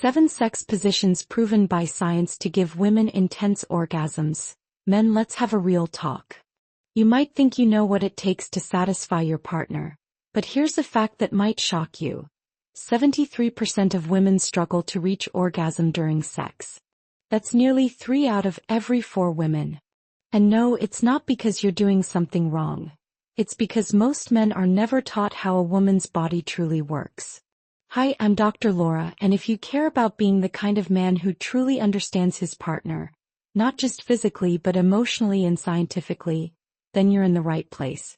7 sex positions proven by science to give women intense orgasms. Men, let's have a real talk. You might think you know what it takes to satisfy your partner, but here's a fact that might shock you. 73% of women struggle to reach orgasm during sex. That's nearly 3 out of every 4 women. And no, it's not because you're doing something wrong. It's because most men are never taught how a woman's body truly works. Hi, I'm Dr. Laura, and if you care about being the kind of man who truly understands his partner, not just physically but emotionally and scientifically, then you're in the right place.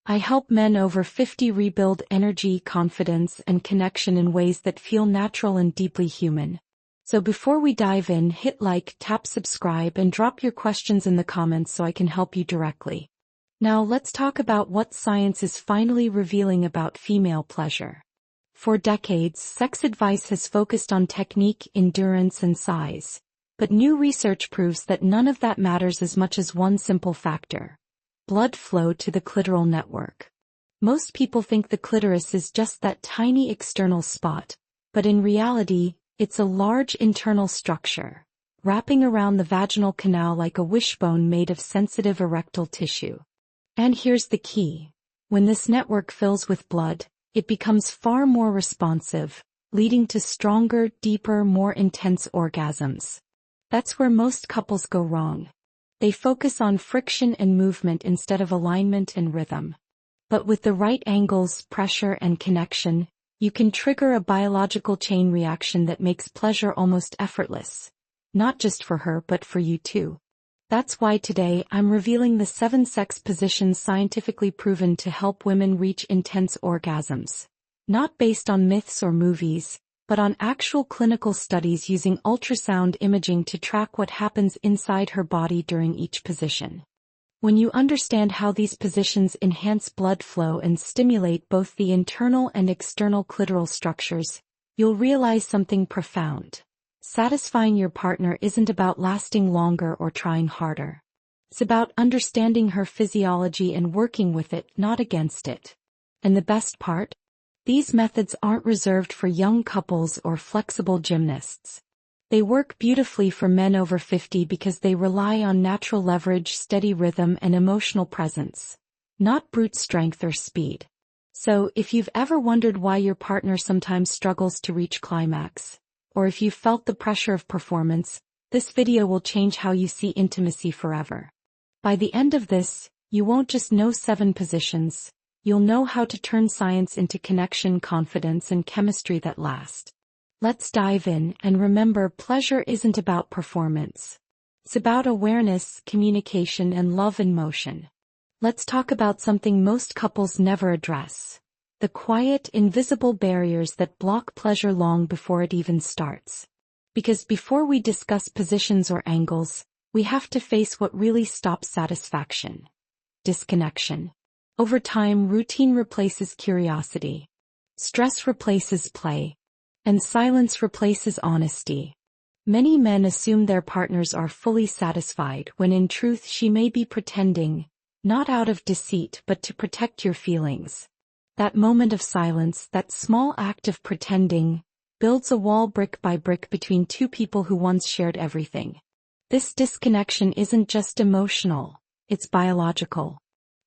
I help men over 50 rebuild energy, confidence, and connection in ways that feel natural and deeply human. So before we dive in, hit like, tap subscribe, and drop your questions in the comments so I can help you directly. Now let's talk about what science is finally revealing about female pleasure. For decades, sex advice has focused on technique, endurance, and size. But new research proves that none of that matters as much as one simple factor: blood flow to the clitoral network. Most people think the clitoris is just that tiny external spot, but in reality, it's a large internal structure, wrapping around the vaginal canal like a wishbone made of sensitive erectile tissue. And here's the key. When this network fills with blood, it becomes far more responsive, leading to stronger, deeper, more intense orgasms. That's where most couples go wrong. They focus on friction and movement instead of alignment and rhythm. But with the right angles, pressure, and connection, you can trigger a biological chain reaction that makes pleasure almost effortless. Not just for her but for you too. That's why today I'm revealing the 7 sex positions scientifically proven to help women reach intense orgasms. Not based on myths or movies, but on actual clinical studies using ultrasound imaging to track what happens inside her body during each position. When you understand how these positions enhance blood flow and stimulate both the internal and external clitoral structures, you'll realize something profound. Satisfying your partner isn't about lasting longer or trying harder. It's about understanding her physiology and working with it, not against it. And the best part? These methods aren't reserved for young couples or flexible gymnasts. They work beautifully for men over 50 because they rely on natural leverage, steady rhythm, and emotional presence, not brute strength or speed. So, if you've ever wondered why your partner sometimes struggles to reach climax, or if you've felt the pressure of performance, this video will change how you see intimacy forever. By the end of this, you won't just know 7 positions. You'll know how to turn science into connection, confidence, and chemistry that last. Let's dive in, and remember, pleasure isn't about performance. It's about awareness, communication, and love in motion. Let's talk about something most couples never address: the quiet, invisible barriers that block pleasure long before it even starts. Because before we discuss positions or angles, we have to face what really stops satisfaction: disconnection. Over time, routine replaces curiosity. Stress replaces play. And silence replaces honesty. Many men assume their partners are fully satisfied when in truth she may be pretending, not out of deceit but to protect your feelings. That moment of silence, that small act of pretending, builds a wall brick by brick between 2 people who once shared everything. This disconnection isn't just emotional, it's biological.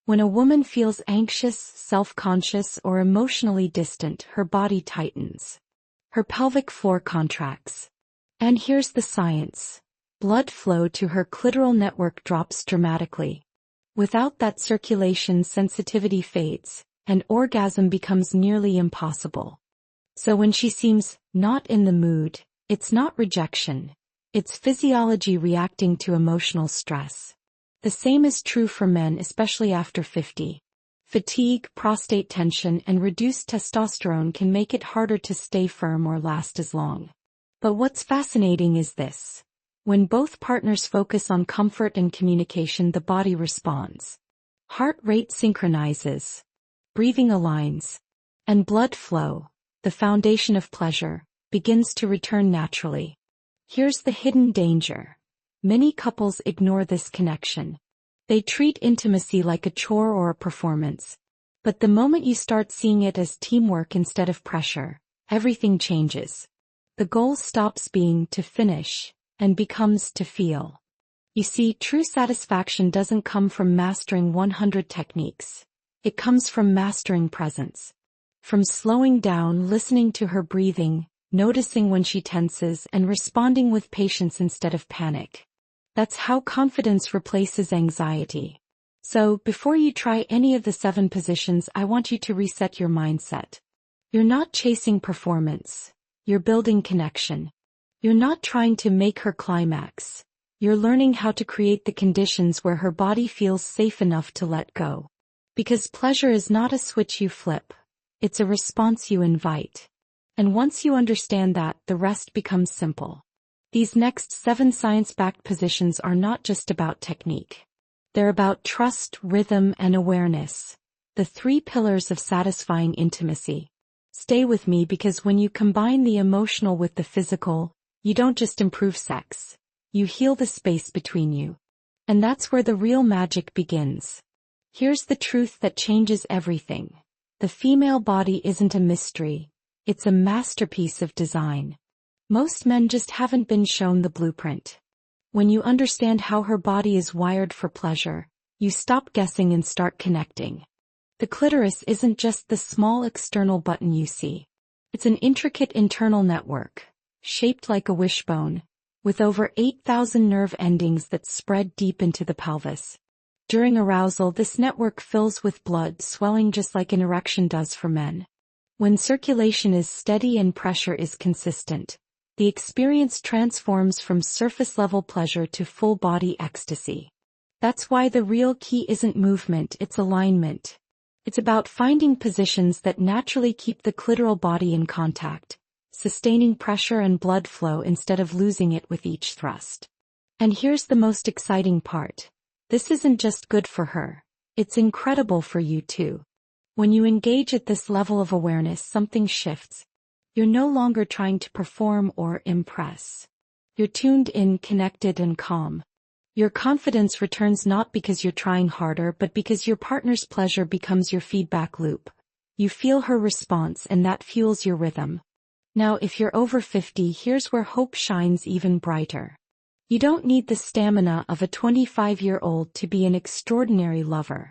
When a woman feels anxious, self-conscious, or emotionally distant, her body tightens. Her pelvic floor contracts. And here's the science. Blood flow to her clitoral network drops dramatically. Without that circulation, sensitivity fades, and orgasm becomes nearly impossible. So when she seems not in the mood, it's not rejection. It's physiology reacting to emotional stress. The same is true for men, especially after 50. Fatigue, prostate tension, and reduced testosterone can make it harder to stay firm or last as long. But what's fascinating is this. When both partners focus on comfort and communication, the body responds. Heart rate synchronizes. Breathing aligns. And blood flow, the foundation of pleasure, begins to return naturally. Here's the hidden danger. Many couples ignore this connection. They treat intimacy like a chore or a performance. But the moment you start seeing it as teamwork instead of pressure, everything changes. The goal stops being to finish and becomes to feel. You see, true satisfaction doesn't come from mastering 100 techniques. It comes from mastering presence. From slowing down, listening to her breathing, noticing when she tenses, and responding with patience instead of panic. That's how confidence replaces anxiety. So, before you try any of the 7 positions, I want you to reset your mindset. You're not chasing performance. You're building connection. You're not trying to make her climax. You're learning how to create the conditions where her body feels safe enough to let go. Because pleasure is not a switch you flip. It's a response you invite. And once you understand that, the rest becomes simple. These next 7 science-backed positions are not just about technique. They're about trust, rhythm, and awareness. The 3 pillars of satisfying intimacy. Stay with me, because when you combine the emotional with the physical, you don't just improve sex. You heal the space between you. And that's where the real magic begins. Here's the truth that changes everything. The female body isn't a mystery. It's a masterpiece of design. Most men just haven't been shown the blueprint. When you understand how her body is wired for pleasure, you stop guessing and start connecting. The clitoris isn't just the small external button you see. It's an intricate internal network, shaped like a wishbone, with over 8,000 nerve endings that spread deep into the pelvis. During arousal, this network fills with blood, swelling just like an erection does for men. When circulation is steady and pressure is consistent, the experience transforms from surface-level pleasure to full-body ecstasy. That's why the real key isn't movement, it's alignment. It's about finding positions that naturally keep the clitoral body in contact, sustaining pressure and blood flow instead of losing it with each thrust. And here's the most exciting part. This isn't just good for her. It's incredible for you too. When you engage at this level of awareness, something shifts. You're no longer trying to perform or impress. You're tuned in, connected, and calm. Your confidence returns not because you're trying harder, but because your partner's pleasure becomes your feedback loop. You feel her response, and that fuels your rhythm. Now, if you're over 50, here's where hope shines even brighter. You don't need the stamina of a 25-year-old to be an extraordinary lover.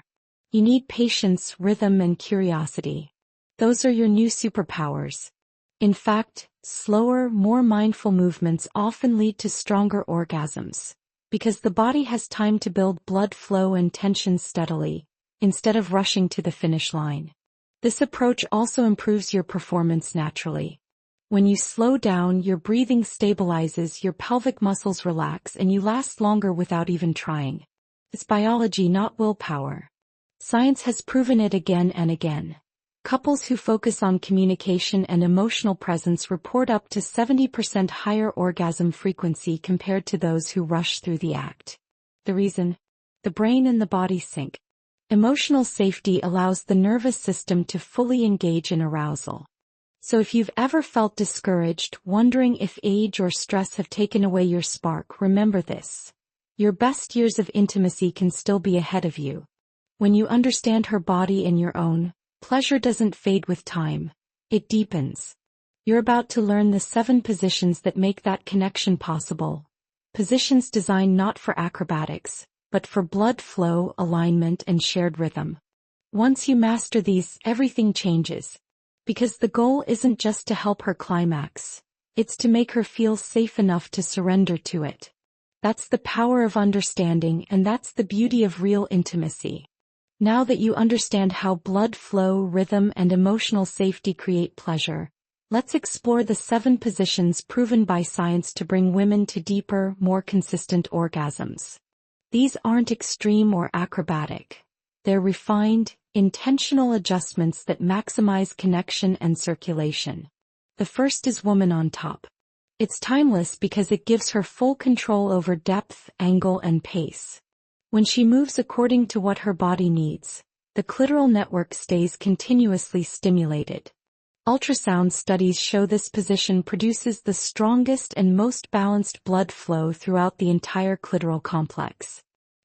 You need patience, rhythm, and curiosity. Those are your new superpowers. In fact, slower, more mindful movements often lead to stronger orgasms, because the body has time to build blood flow and tension steadily, instead of rushing to the finish line. This approach also improves your performance naturally. When you slow down, your breathing stabilizes, your pelvic muscles relax, and you last longer without even trying. It's biology, not willpower. Science has proven it again and again. Couples who focus on communication and emotional presence report up to 70% higher orgasm frequency compared to those who rush through the act. The reason? The brain and the body sync. Emotional safety allows the nervous system to fully engage in arousal. So if you've ever felt discouraged, wondering if age or stress have taken away your spark, remember this. Your best years of intimacy can still be ahead of you. When you understand her body and your own, pleasure doesn't fade with time. It deepens. You're about to learn the 7 positions that make that connection possible. Positions designed not for acrobatics, but for blood flow, alignment, and shared rhythm. Once you master these, everything changes. Because the goal isn't just to help her climax. It's to make her feel safe enough to surrender to it. That's the power of understanding, and that's the beauty of real intimacy. Now that you understand how blood flow, rhythm, and emotional safety create pleasure, let's explore the 7 positions proven by science to bring women to deeper, more consistent orgasms. These aren't extreme or acrobatic. They're refined, intentional adjustments that maximize connection and circulation. The first is woman on top. It's timeless because it gives her full control over depth, angle, and pace. When she moves according to what her body needs, the clitoral network stays continuously stimulated. Ultrasound studies show this position produces the strongest and most balanced blood flow throughout the entire clitoral complex.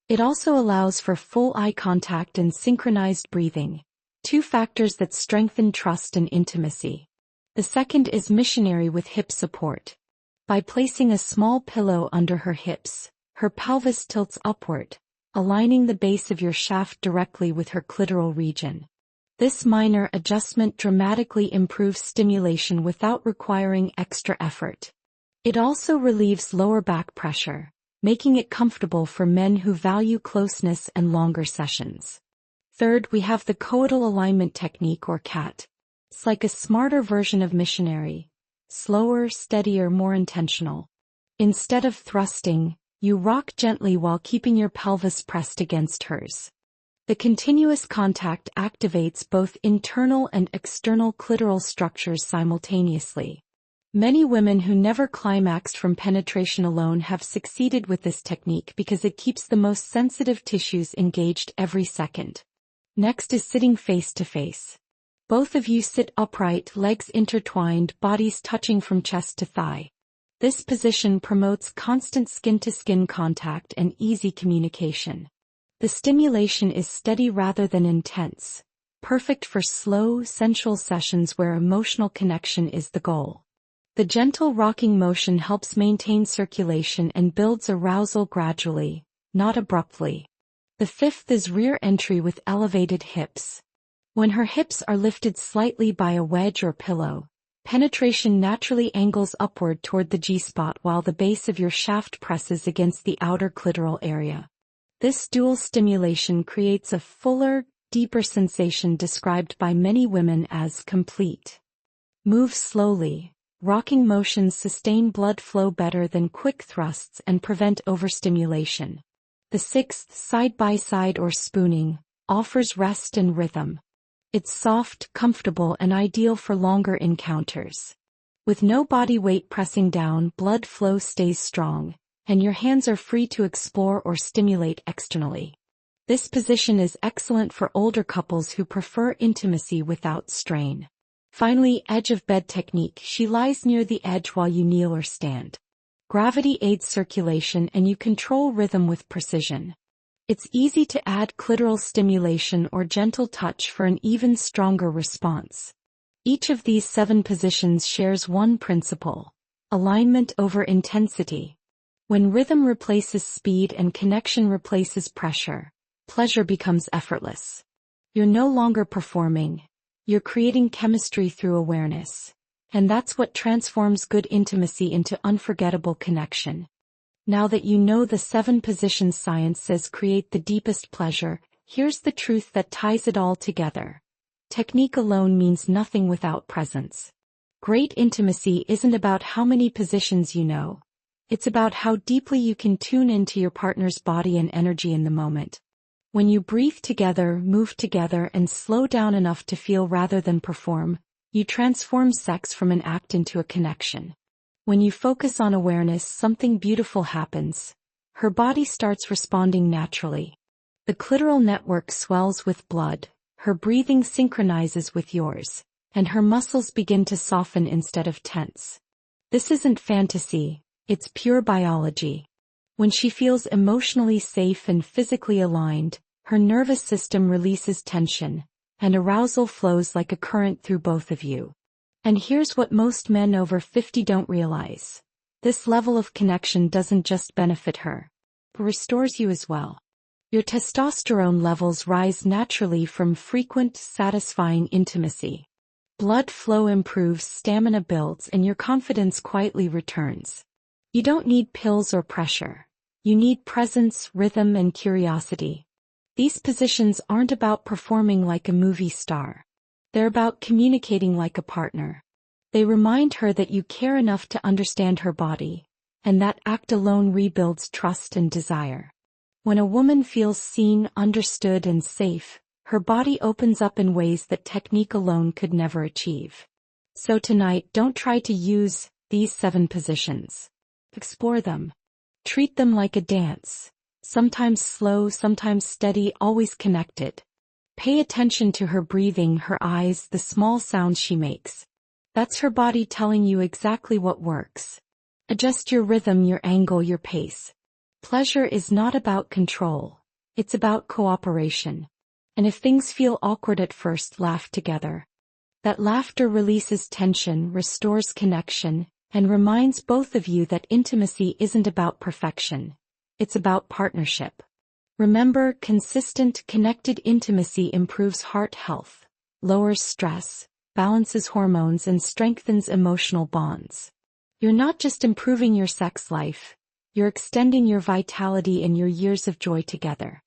It also allows for full eye contact and synchronized breathing, 2 factors that strengthen trust and intimacy. The second is missionary with hip support. By placing a small pillow under her hips, her pelvis tilts upward, aligning the base of your shaft directly with her clitoral region. This minor adjustment dramatically improves stimulation without requiring extra effort. It also relieves lower back pressure, making it comfortable for men who value closeness and longer sessions. Third, we have the coital alignment technique or CAT. It's like a smarter version of missionary. Slower, steadier, more intentional. Instead of thrusting, you rock gently while keeping your pelvis pressed against hers. The continuous contact activates both internal and external clitoral structures simultaneously. Many women who never climaxed from penetration alone have succeeded with this technique because it keeps the most sensitive tissues engaged every second. Next is sitting face to face. Both of you sit upright, legs intertwined, bodies touching from chest to thigh. This position promotes constant skin-to-skin contact and easy communication. The stimulation is steady rather than intense, perfect for slow, sensual sessions where emotional connection is the goal. The gentle rocking motion helps maintain circulation and builds arousal gradually, not abruptly. The fifth is rear entry with elevated hips. When her hips are lifted slightly by a wedge or pillow, penetration naturally angles upward toward the G-spot while the base of your shaft presses against the outer clitoral area. This dual stimulation creates a fuller, deeper sensation described by many women as complete. Move slowly. Rocking motions sustain blood flow better than quick thrusts and prevent overstimulation. The sixth, side-by-side or spooning, offers rest and rhythm. It's soft, comfortable, and ideal for longer encounters. With no body weight pressing down, blood flow stays strong, and your hands are free to explore or stimulate externally. This position is excellent for older couples who prefer intimacy without strain. Finally, edge of bed technique. She lies near the edge while you kneel or stand. Gravity aids circulation and you control rhythm with precision. It's easy to add clitoral stimulation or gentle touch for an even stronger response. Each of these 7 positions shares one principle: alignment over intensity. When rhythm replaces speed and connection replaces pressure, pleasure becomes effortless. You're no longer performing. You're creating chemistry through awareness. And that's what transforms good intimacy into unforgettable connection. Now that you know the 7 positions science says create the deepest pleasure, here's the truth that ties it all together. Technique alone means nothing without presence. Great intimacy isn't about how many positions you know. It's about how deeply you can tune into your partner's body and energy in the moment. When you breathe together, move together, and slow down enough to feel rather than perform, you transform sex from an act into a connection. When you focus on awareness, something beautiful happens. Her body starts responding naturally. The clitoral network swells with blood, her breathing synchronizes with yours, and her muscles begin to soften instead of tense. This isn't fantasy, it's pure biology. When she feels emotionally safe and physically aligned, her nervous system releases tension, and arousal flows like a current through both of you. And here's what most men over 50 don't realize. This level of connection doesn't just benefit her, but restores you as well. Your testosterone levels rise naturally from frequent, satisfying intimacy. Blood flow improves, stamina builds, and your confidence quietly returns. You don't need pills or pressure. You need presence, rhythm, and curiosity. These positions aren't about performing like a movie star. They're about communicating like a partner. They remind her that you care enough to understand her body, and that act alone rebuilds trust and desire. When a woman feels seen, understood, and safe, her body opens up in ways that technique alone could never achieve. So tonight, don't try to use these 7 positions. Explore them. Treat them like a dance. Sometimes slow, sometimes steady, always connected. Pay attention to her breathing, her eyes, the small sounds she makes. That's her body telling you exactly what works. Adjust your rhythm, your angle, your pace. Pleasure is not about control. It's about cooperation. And if things feel awkward at first, laugh together. That laughter releases tension, restores connection, and reminds both of you that intimacy isn't about perfection. It's about partnership. Remember, consistent, connected intimacy improves heart health, lowers stress, balances hormones, and strengthens emotional bonds. You're not just improving your sex life, you're extending your vitality and your years of joy together.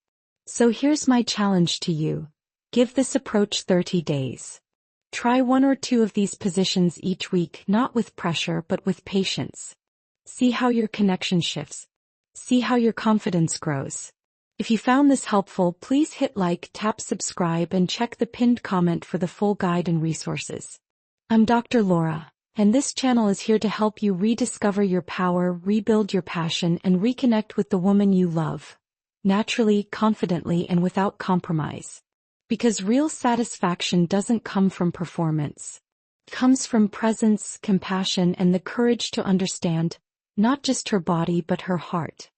So here's my challenge to you. Give this approach 30 days. Try one or two of these positions each week, not with pressure but with patience. See how your connection shifts. See how your confidence grows. If you found this helpful, please hit like, tap subscribe, and check the pinned comment for the full guide and resources. I'm Dr. Laura, and this channel is here to help you rediscover your power, rebuild your passion, and reconnect with the woman you love. Naturally, confidently, and without compromise. Because real satisfaction doesn't come from performance. It comes from presence, compassion, and the courage to understand, not just her body but her heart.